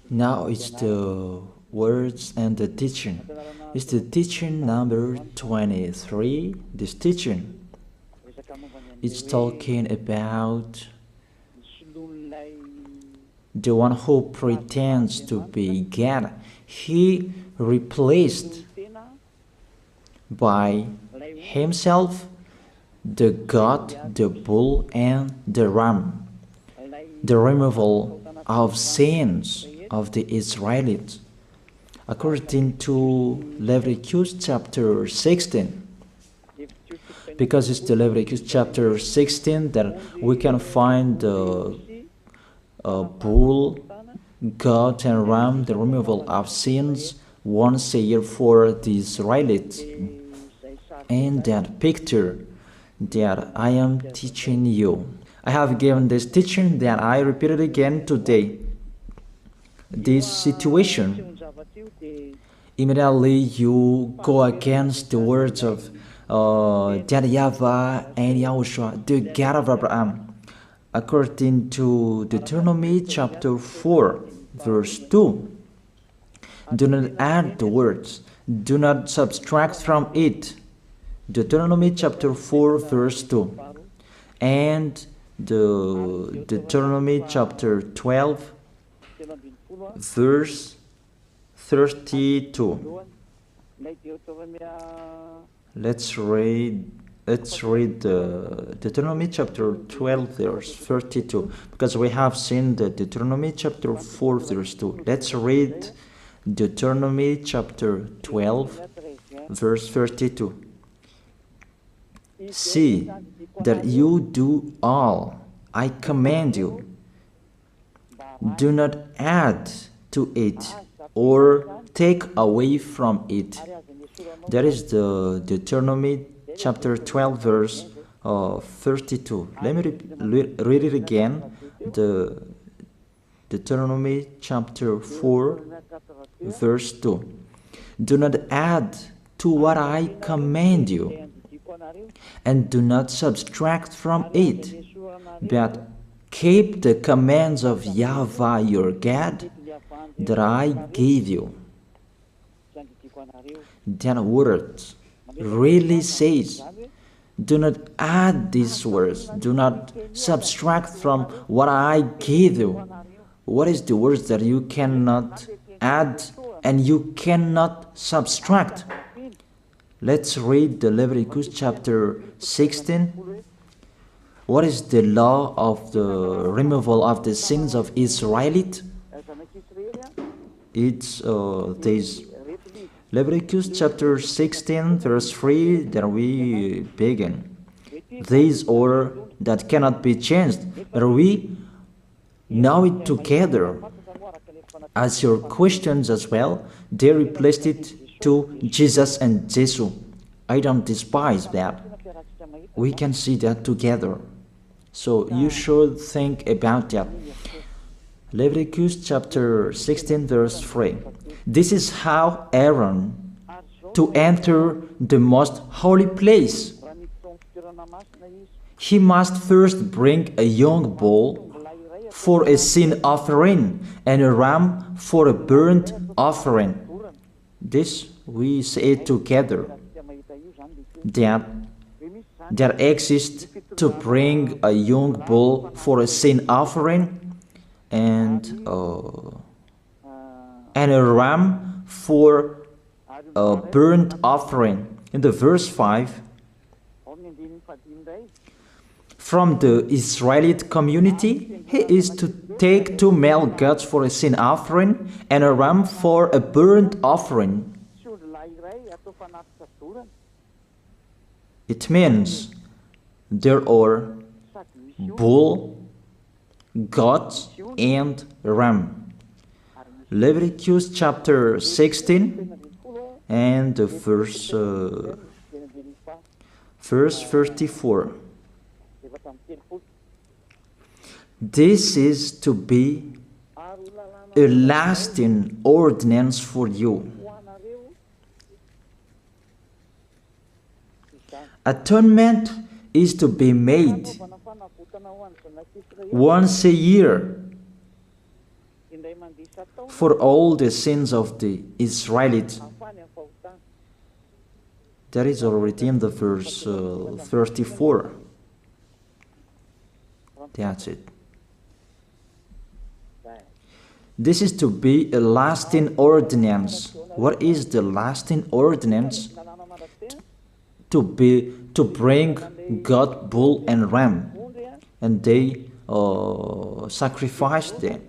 Now it's the words and the teaching. It's the teaching number 23. This teaching is talking about the one who pretends to be God. He replaced by himself the goat, the bull, and the ram. The removal of sins of the Israelites. According to Leviticus chapter 16. Because it's the Leviticus chapter 16 that we can find the bull, goat, and ram, the removal of sins once a year for the Israelites. And that picture that I am teaching you. I have given this teaching that I repeated again today. This situation, immediately you go against the words of that YAHVAH and YAHOSHUAH, the God of Abraham. According to Deuteronomy chapter 4, verse 2. Do not add the words, do not subtract from it. Deuteronomy chapter 4, verse 2. And the Deuteronomy chapter 12, verse 32. Let's read Deuteronomy chapter 12, verse 32, because we have seen the Deuteronomy chapter 4, verse 2. Let's read Deuteronomy chapter 12, verse 32. See that you do all I command you. Do not add to it or take away from it. That is the Deuteronomy chapter 12, verse 32. Let me read it again. The Deuteronomy chapter 4, verse 2. Do not add to what I command you, and do not subtract from it, but keep the commands of YAHVAH your God that I gave you. That word really says, do not add these words, do not subtract from what I gave you. What is the words that you cannot add and you cannot subtract? Let's read the Leviticus chapter 16. What is the law of the removal of the sins of Israelites? It's this Leviticus chapter 16, verse 3, that we begin. These order that cannot be changed, but we know it together. As your questions as well, they replaced it to Jesus and Jesus. I don't despise that. We can see that together. So you should think about that. Leviticus chapter 16, verse 3. This is how Aaron to enter the most holy place. He must first bring a young bull for a sin offering and a ram for a burnt offering. This we say together, that exists to bring a young bull for a sin offering and a ram for a burnt offering. In the verse 5, from the Israelite community, he is to take 2 male goats for a sin offering and a ram for a burnt offering. It means there are bull, goat, and ram. Leviticus chapter 16 and the verse 34. This is to be a lasting ordinance for you. Atonement is to be made once a year for all the sins of the Israelites. That is already in the verse 34. That's it. This is to be a lasting ordinance. What is the lasting ordinance? To bring God, bull and ram, and they sacrificed them.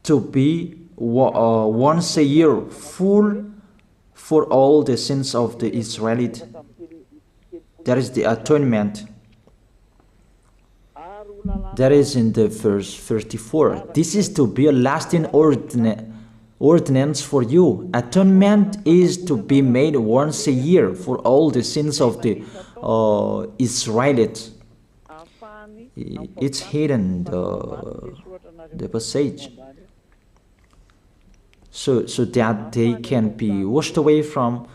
To be once a year full for all the sins of the Israelites. That is the atonement. That is in the verse 34. This is to be a lasting ordinance for you. Atonement is to be made once a year for all the sins of the Israelites. It's hidden, the passage. So that they can be washed away from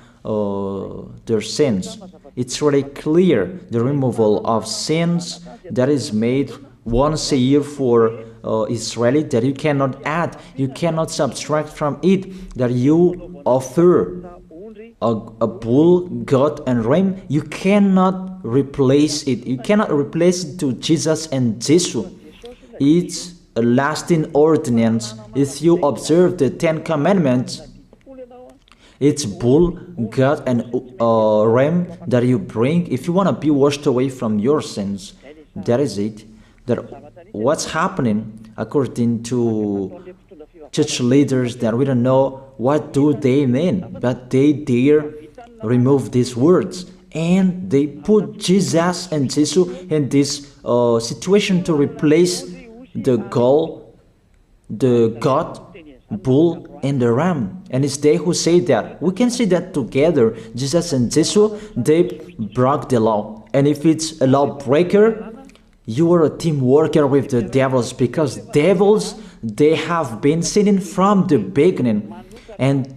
their sins. It's really clear, the removal of sins that is made once a year for Israeli, that you cannot add, you cannot subtract from it, that you offer a bull, goat and ram, you cannot replace it. You cannot replace it to Jesus and Jesus. It's a lasting ordinance. If you observe the 10 Commandments, it's bull, goat and ram that you bring if you want to be washed away from your sins. That is it. That what's happening according to church leaders, that we don't know what do they mean, but they dare remove these words and they put Jesus and Jesus in this situation to replace the God, bull and the ram. And it's they who say that. We can see that together, Jesus and Jesus, they broke the law. And if it's a lawbreaker, you are a team worker with the devils, because devils, they have been sinning from the beginning. And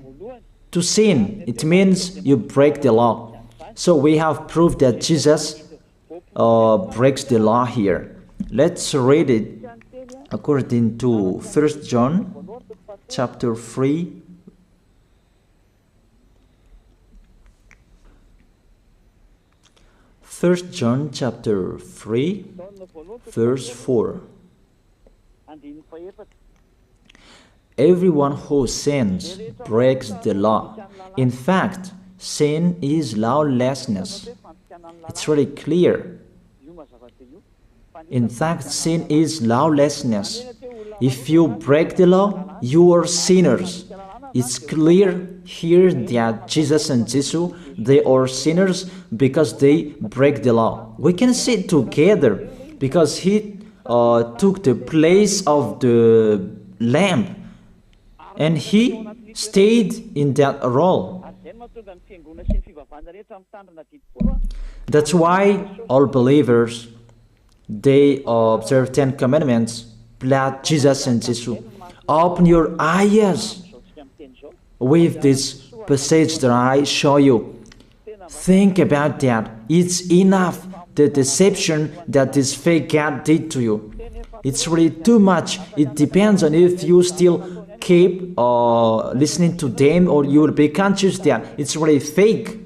to sin, it means you break the law. So we have proof that Jesus breaks the law here. Let's read it according to 1 John chapter 3. First John chapter 3, verse 4. Everyone who sins breaks the law. In fact, sin is lawlessness. It's really clear. In fact, sin is lawlessness. If you break the law, you are sinners. It's clear here that Jesus and Jesus, they are sinners because they break the law. We can see it together because he took the place of the lamb and he stayed in that role. That's why all believers, they observe 10 Commandments, blood, Jesus and Jesus. Open your eyes with this passage that I show you. Think about that. It's enough, the deception that this fake God did to you. It's really too much. It depends on if you still keep listening to them, or you will be conscious that it's really fake.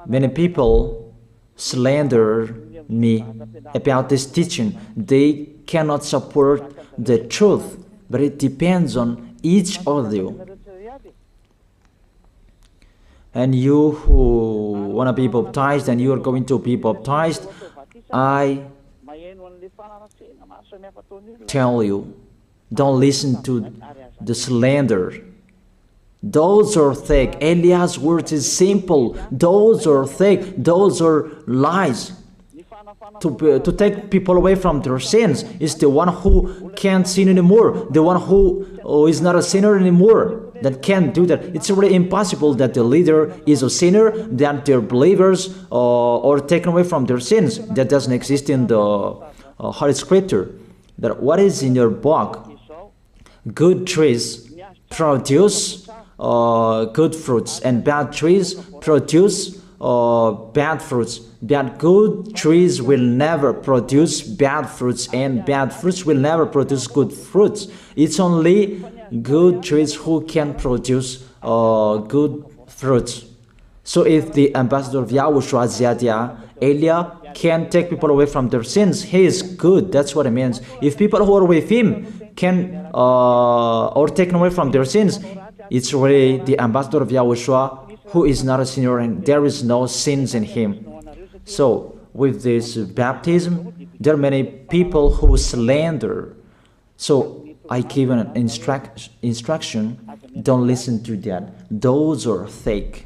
Many people slander me about this teaching. They cannot support the truth, but it depends on each of you. And you who want to be baptized, and you are going to be baptized, I tell you, don't listen to the slander. Those are fake. Eliah's words is simple. Those are fake. Those are lies. To take people away from their sins is the one who can't sin anymore. The one who is not a sinner anymore, that can't do that. It's really impossible that the leader is a sinner, that their believers are taken away from their sins. That doesn't exist in the Holy Scripture. That what is in your book? Good trees produce good fruits, and bad trees produce bad fruits. That good trees will never produce bad fruits, and bad fruits will never produce good fruits. It's only good trees who can produce good fruits. So if the ambassador of Yahushua, Ziyadiyah, Elia, can take people away from their sins, he is good. That's what it means. If people who are with him can or taken away from their sins, it's really the ambassador of Yahushua who is not a sinner, and there is no sins in him. So with this baptism, there are many people who slander. So I give an instruction, don't listen to that. Those are fake.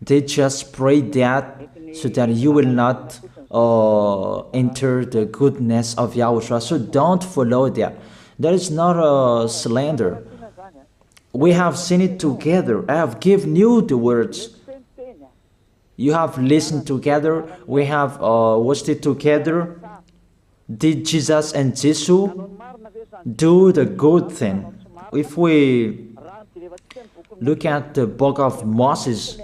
They just pray that so that you will not enter the goodness of Yahushua. So don't follow that. That is not a slander. We have seen it together. I have given you the words. You have listened together. We have watched it together. Did Jesus and Jesus do the good thing? If we look at the book of Moses,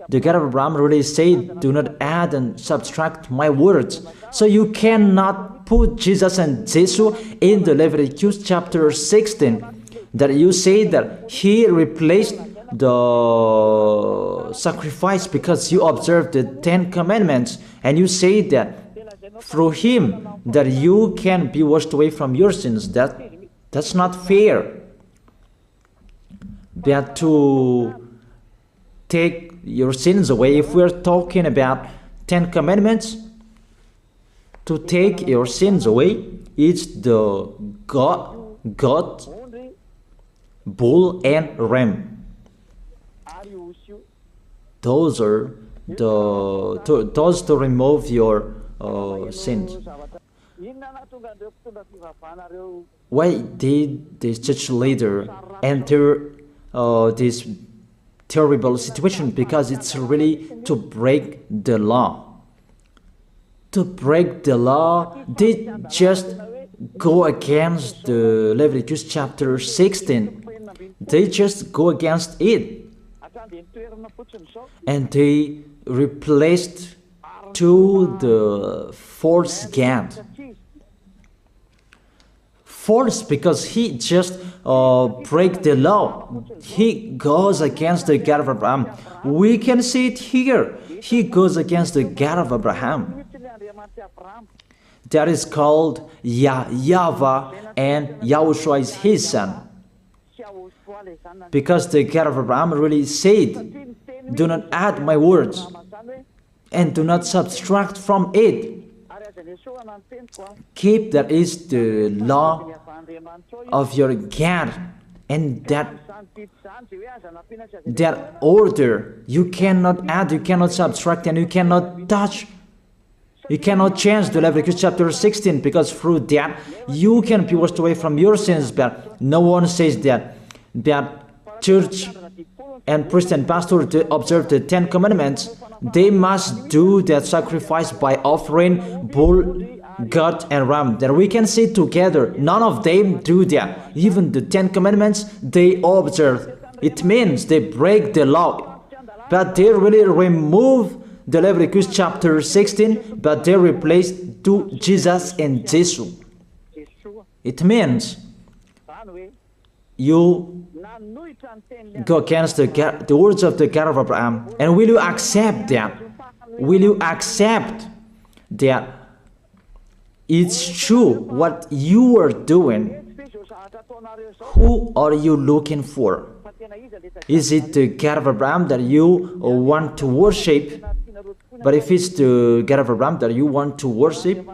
the God of Abraham really said, do not add and subtract my words. So you cannot put Jesus and Jesus in the Leviticus chapter 16. That you say that he replaced the sacrifice because you observed the 10 commandments, and you say that through him that you can be washed away from your sins. That's not fair. That to take your sins away, if we're talking about 10 commandments, to take your sins away, it's the goat, bull, and ram. Those are those to remove your sins. Why did this church leader enter this terrible situation? Because it's really to break the law. To break the law, they just go against the Leviticus chapter 16. They just go against it. And they replaced to the false God. False because he just break the law. He goes against the God of Abraham. We can see it here. He goes against the God of Abraham. That is called YAHVAH, and Yahushua is his son. Because the God of Abraham really said, do not add my words and do not subtract from it. Keep, that is the law of your God, and that order. You cannot add, you cannot subtract, and you cannot touch. You cannot change the Leviticus chapter 16, because through that you can be washed away from your sins. But no one says that church and priest and pastor to observe the 10 commandments, they must do that sacrifice by offering bull, goat, and ram. That we can see together. None of them do that. Even the 10 commandments they observe. It means they break the law, but they really remove the Leviticus chapter 16, but they replace to Jesus and Jesus. It means you go against the words of the God of Abraham. And will you accept that? Will you accept that it's true what you are doing? Who are you looking for? Is it the God of Abraham that you want to worship? But if it's the God of Abraham that you want to worship,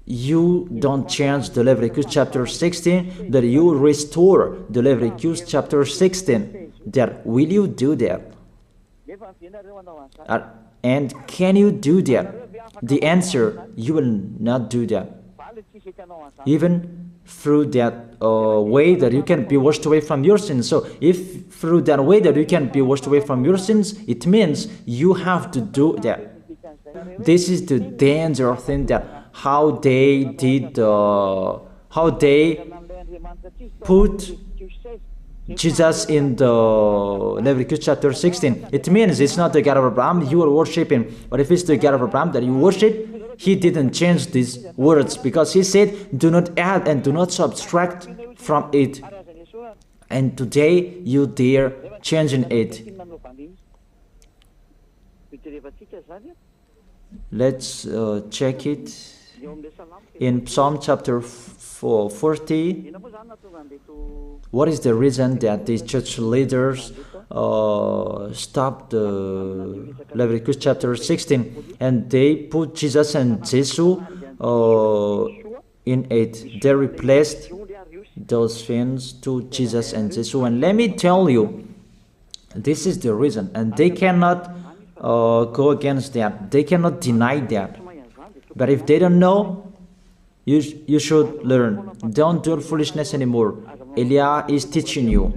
you don't change the Leviticus chapter 16, that you restore the Leviticus chapter 16. That will you do that? And can you do that? The answer, you will not do that. Even through that way that you can be washed away from your sins. So if through that way that you can be washed away from your sins, it means you have to do that. This is the danger thing, that how they did, how they put Jesus in the Leviticus chapter 16. It means it's not the God of Abraham you are worshiping, but if it's the God of Abraham that you worship, he didn't change these words, because he said, do not add and do not subtract from it. And today you dare changing it. Let's check it in Psalm chapter 40. What is the reason that these church leaders stopped the Leviticus chapter 16 and they put Jesus and Jesus in it? They replaced those things to Jesus and Jesus. And let me tell you, this is the reason, and they cannot go against that. They cannot deny that. But if they don't know, you should learn. Don't do foolishness anymore. Elia is teaching you.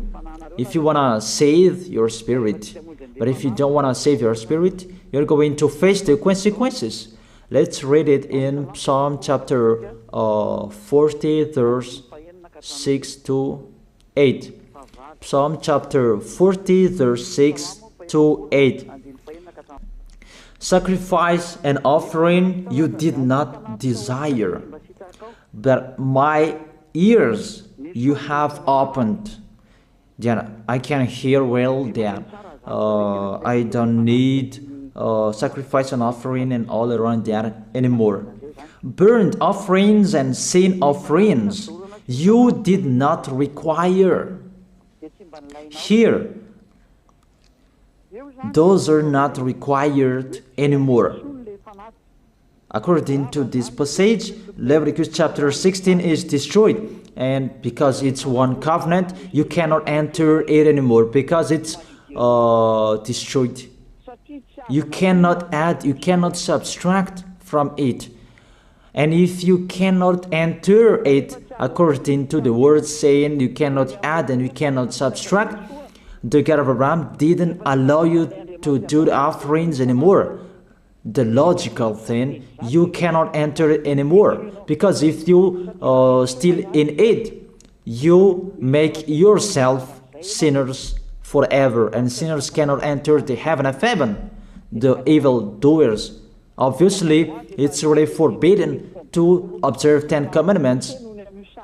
If you want to save your spirit, but if you don't want to save your spirit, you're going to face the consequences. Let's read it in Psalm chapter 40, verse 6 to 8. Psalm chapter 40, verse 6 to 8. Sacrifice and offering you did not desire, but my ears you have opened. Then I can hear well that I don't need sacrifice and offering and all around that anymore. Burnt offerings and sin offerings you did not require. Here, those are not required anymore. According to this passage, Leviticus chapter 16 is destroyed. And because it's one covenant, you cannot enter it anymore because it's destroyed. You cannot add, you cannot subtract from it. And if you cannot enter it according to the word saying you cannot add and you cannot subtract, the God of Abraham didn't allow you to do the offerings anymore. The logical thing, you cannot enter it anymore, because if you still in it, you make yourself sinners forever, and sinners cannot enter the heaven of heaven, the evil doers. Obviously, it's really forbidden to observe 10 commandments,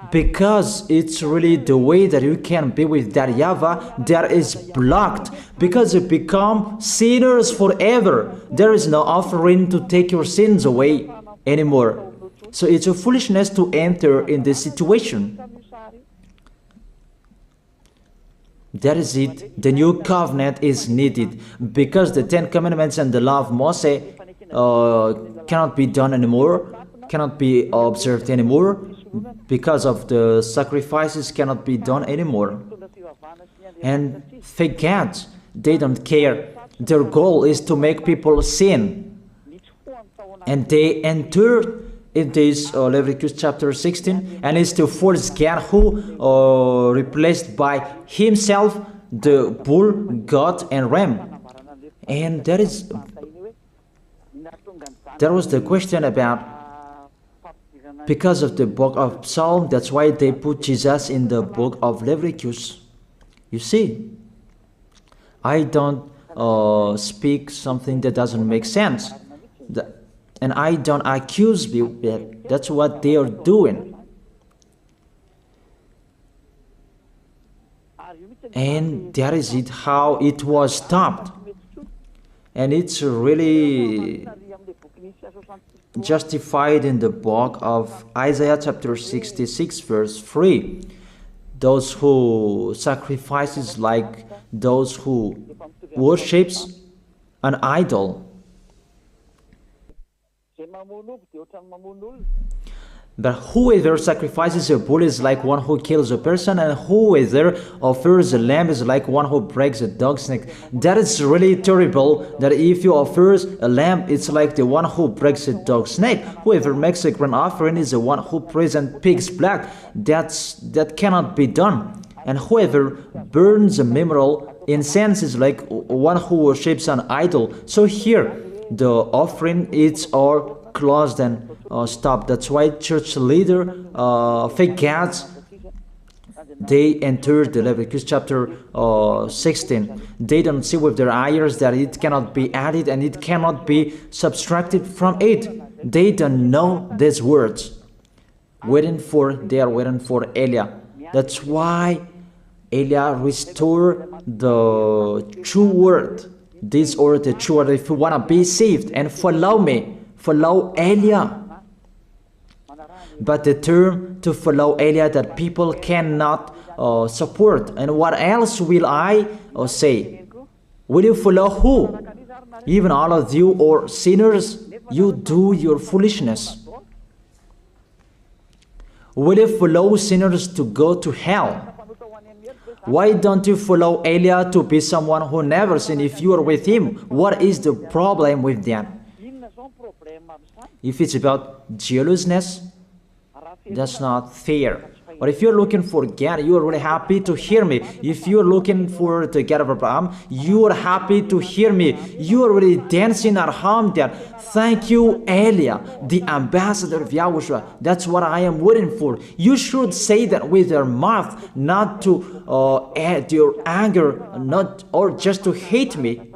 because it's really the way that you can be with that YAHVAH that is blocked, because you become sinners forever. There is no offering to take your sins away anymore. So it's a foolishness to enter in this situation. That is it. The new covenant is needed, because the 10 commandments and the law of Moses cannot be done anymore, cannot be observed anymore, because of the sacrifices cannot be done anymore. And fake gods, they don't care. Their goal is to make people sin. And they enter in this Leviticus chapter 16, and it's to force God who replaced by himself the bull, goat, and ram. And there was the question about, because of the book of Psalm, that's why they put Jesus in the book of Leviticus. You see, I don't speak something that doesn't make sense. And I don't accuse people. That's what they are doing. And that is it, how it was stopped. And it's really justified in the book of Isaiah chapter 66 verse 3. Those who sacrifices like those who worships an idol. But whoever sacrifices a bull is like one who kills a person, and whoever offers a lamb is like one who breaks a dog's neck. That is really terrible, that if you offer a lamb, it's like the one who breaks a dog's neck. Whoever makes a grain offering is the one who presents pig's blood. That cannot be done. And whoever burns a memorial incense is like one who worships an idol. So here, the offering is all closed and stopped. That's why church leader, fake gods, they entered the Leviticus chapter 16. They don't see with their eyes that it cannot be added and it cannot be subtracted from it. They don't know these words. They are waiting for Eliah. That's why Eliah restored the true word. This or the true word. If you want to be saved and follow me, follow Eliah. But the term to follow Eliah that people cannot support. And what else will I say? Will you follow who? Even all of you or sinners, you do your foolishness. Will you follow sinners to go to hell? Why don't you follow Eliah to be someone who never sinned if you are with him? What is the problem with that? If it's about jealousness, that's not fair. But if you're looking for God, you are really happy to hear me. If you're looking for the God of Abraham, you are happy to hear me. You are really dancing at home there. Thank you, Eliah, the ambassador of Yahushua. That's what I am waiting for. You should say that with your mouth, not to add your anger, not or just to hate me.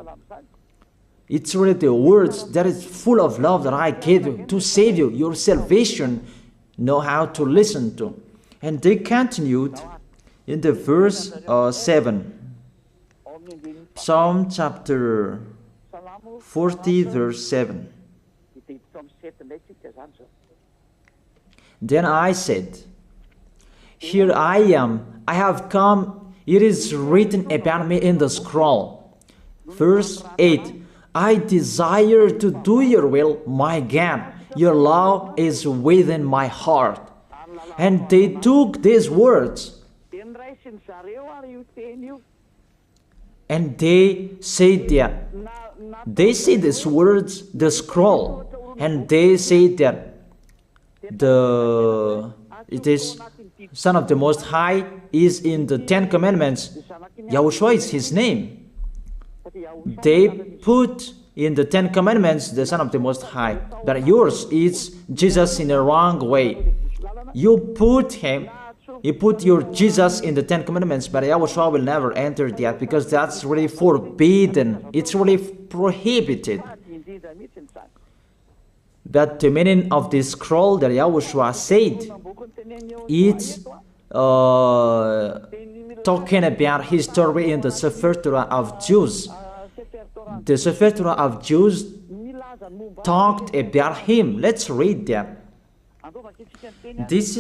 It's really the words that is full of love that I gave you to save you. Your salvation, know how to listen to. And they continued in the verse 7. Psalm chapter 40 verse 7. Then I said, here I am, I have come, it is written about me in the scroll. Verse 8. I desire to do your will, my God. Your law is within my heart. And they took these words and they said that they see these words, the scroll, and they say that it is Son of the Most High is in the 10 Commandments. Yahushua is his name. They put in the 10 Commandments the Son of the Most High, but yours is Jesus in a wrong way. You put your Jesus in the 10 Commandments, but Yahushua will never enter that because that's really forbidden. It's really prohibited. But the meaning of this scroll that Yahushua said, it's talking about his story in the Sefer Torah of Jews. The Sefer Torah of Jews talked about him. Let's read that. This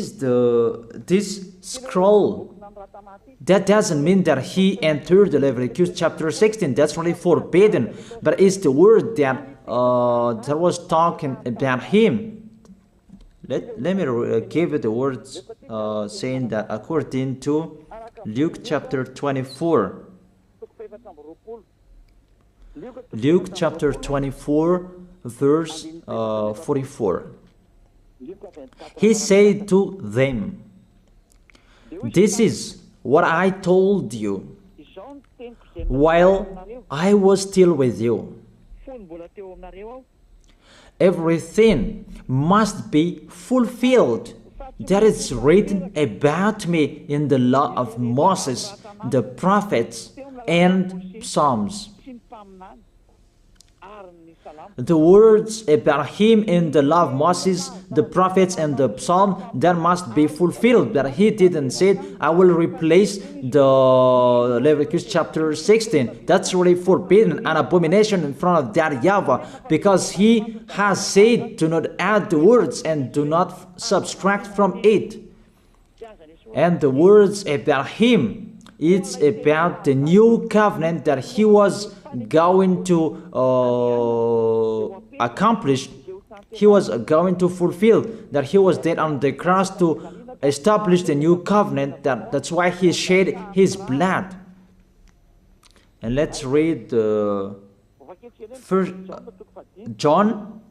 scroll. That doesn't mean that he entered the Leviticus chapter 16. That's really forbidden. But it's the word that was talking about him. Let me give you the words saying that according to Luke chapter 24. Luke chapter 24 verse 44. He said to them, this is what I told you while I was still with you. Everything must be fulfilled that is written about me in the law of Moses, the prophets, and Psalms. The words about him in the law of Moses, the prophets, and the psalm, that must be fulfilled. But he didn't say, I will replace the Leviticus chapter 16. That's really forbidden, an abomination in front of that YAHVAH, because he has said, do not add the words and do not subtract from it. And the words about him, it's about the new covenant that he was going to accomplish. He was going to fulfill, that he was dead on the cross to establish the new covenant. That's why he shed his blood. And let's read first John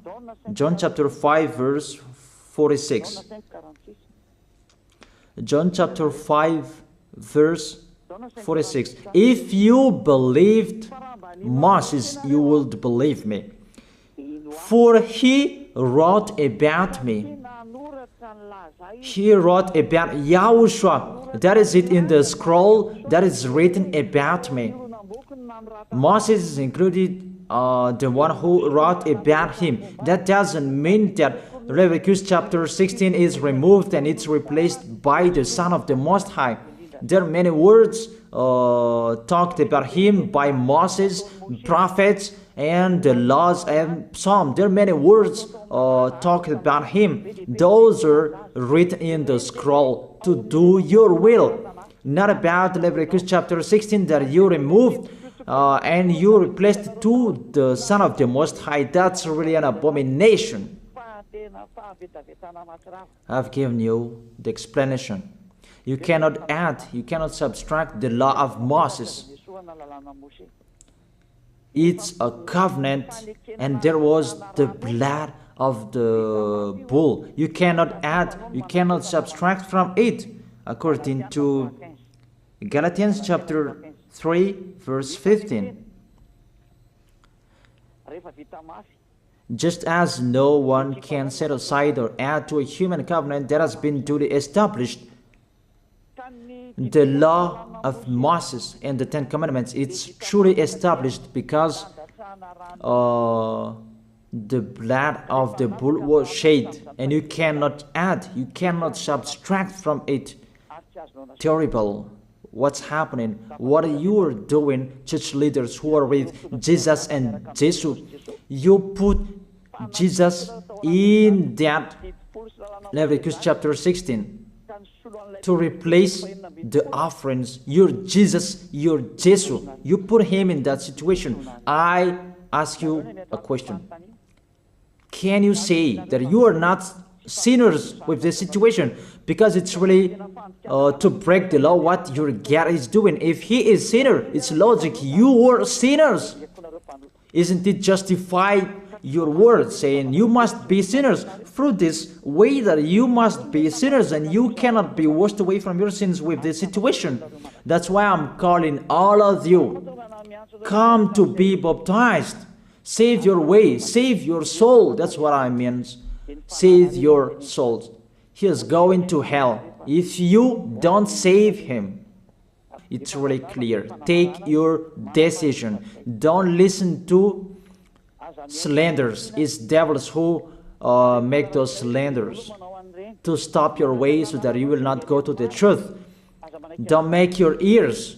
chapter 5 verse 46. John chapter 5 verse 46. If you believed Moses, you would believe me, for he wrote about me. He wrote about Yahushua. That is it in the scroll that is written about me. Moses is included, the one who wrote about him. That doesn't mean that Leviticus chapter 16 is removed and it's replaced by the Son of the Most High. There are many words talked about him by Moses, prophets, and the laws and Psalm. There are many words talked about him. Those are written in the scroll to do your will. Not about Leviticus chapter 16 that you removed and you replaced to the Son of the Most High. That's really an abomination. I've given you the explanation. You cannot add, you cannot subtract the law of Moses. It's a covenant, and there was the blood of the bull. You cannot add, you cannot subtract from it, according to Galatians chapter 3, verse 15. Just as no one can set aside or add to a human covenant that has been duly established, the law of Moses and the Ten Commandments, it's truly established because the blood of the bull was shed, and you cannot add, you cannot subtract from it. Terrible. What's happening? What you are doing, church leaders who are with Jesus and Jesus? You put Jesus in that Leviticus chapter 16 to replace the offerings. Your Jesus, your Jesus. You put him in that situation. I ask you a question. Can you say that you are not sinners with this situation? Because it's really to break the law what your God is doing. If he is sinner, it's logic. You are sinners. Isn't it justify your word saying you must be sinners through this way that you must be sinners and you cannot be washed away from your sins with this situation? That's why I'm calling all of you, come to be baptized. Save your way, save your soul. That's what I mean. Save your souls. He is going to hell if you don't save him. It's really clear. Take your decision. Don't listen to slanders. It's devils who make those slanders to stop your way so that you will not go to the truth. Don't make your ears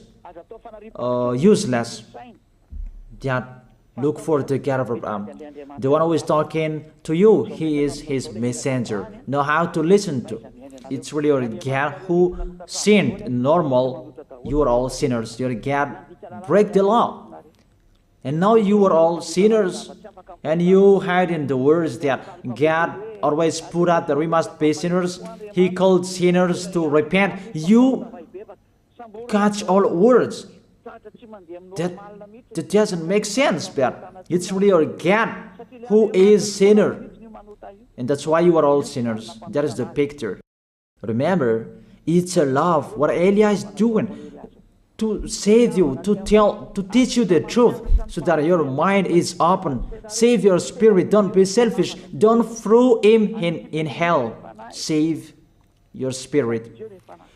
useless. Look for the God of Abraham. The one who is talking to you, he is his messenger. Know how to listen to. It's really your God who sinned. Normal, you are all sinners. Your God break the law. And now you are all sinners. And you hide in the words that God always put out that we must be sinners. He called sinners to repent. You catch all words. That doesn't make sense, but it's really your God who is sinner. And that's why you are all sinners. That is the picture. Remember, it's a love. What Elia is doing to save you, to teach you the truth so that your mind is open. Save your spirit. Don't be selfish. Don't throw him in hell. Save your spirit.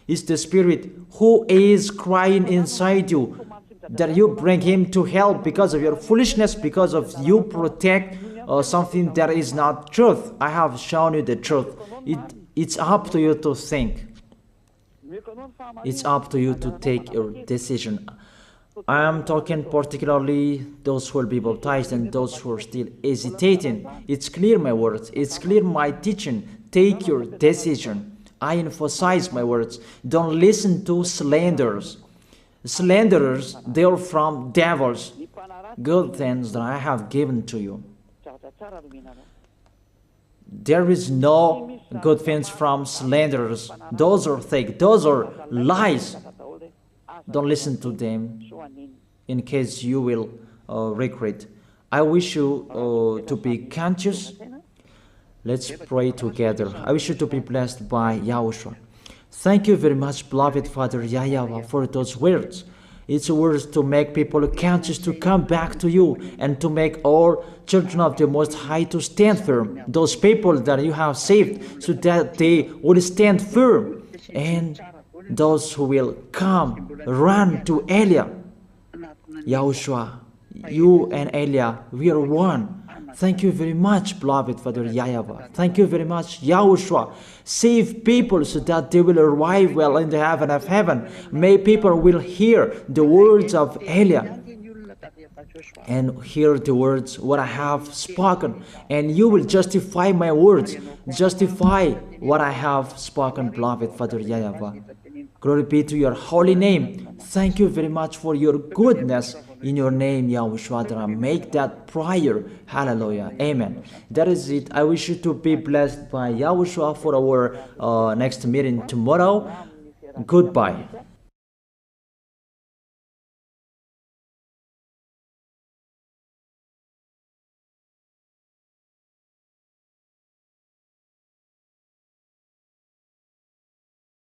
It's the spirit who is crying inside you that you bring him to hell because of your foolishness, because of you protect something that is not truth. I have shown you the truth. It's up to you to think. It's up to you to take your decision. I am talking particularly those who will be baptized and those who are still hesitating. It's clear my words. It's clear my teaching. Take your decision. I emphasize my words. Don't listen to slanders. Slanderers, they are from devils. Good things that I have given to you. There is no good things from slanderers. Those are fake. Those are lies. Don't listen to them in case you will regret. I wish you to be conscious. Let's pray together. I wish you to be blessed by Yahushua. Thank you very much, beloved Father YAHVAH, for those words. It's words to make people conscious to come back to you, and to make all children of the Most High to stand firm. Those people that you have saved, so that they will stand firm. And those who will come, run to Elia. Yahushua, you and Elia, we are one. Thank you very much, beloved Father YAHVAH. Thank you very much, Yahushua. Save people so that they will arrive well in the heaven of heaven. May people will hear the words of Elia and hear the words what I have spoken, and you will justify my words, justify what I have spoken, beloved Father YAHVAH. Glory be to your holy name. Thank you very much for your goodness. In your name, Yahushua, that I make that prayer. Hallelujah. Amen. That is it. I wish you to be blessed by Yahushua for our next meeting tomorrow. Goodbye.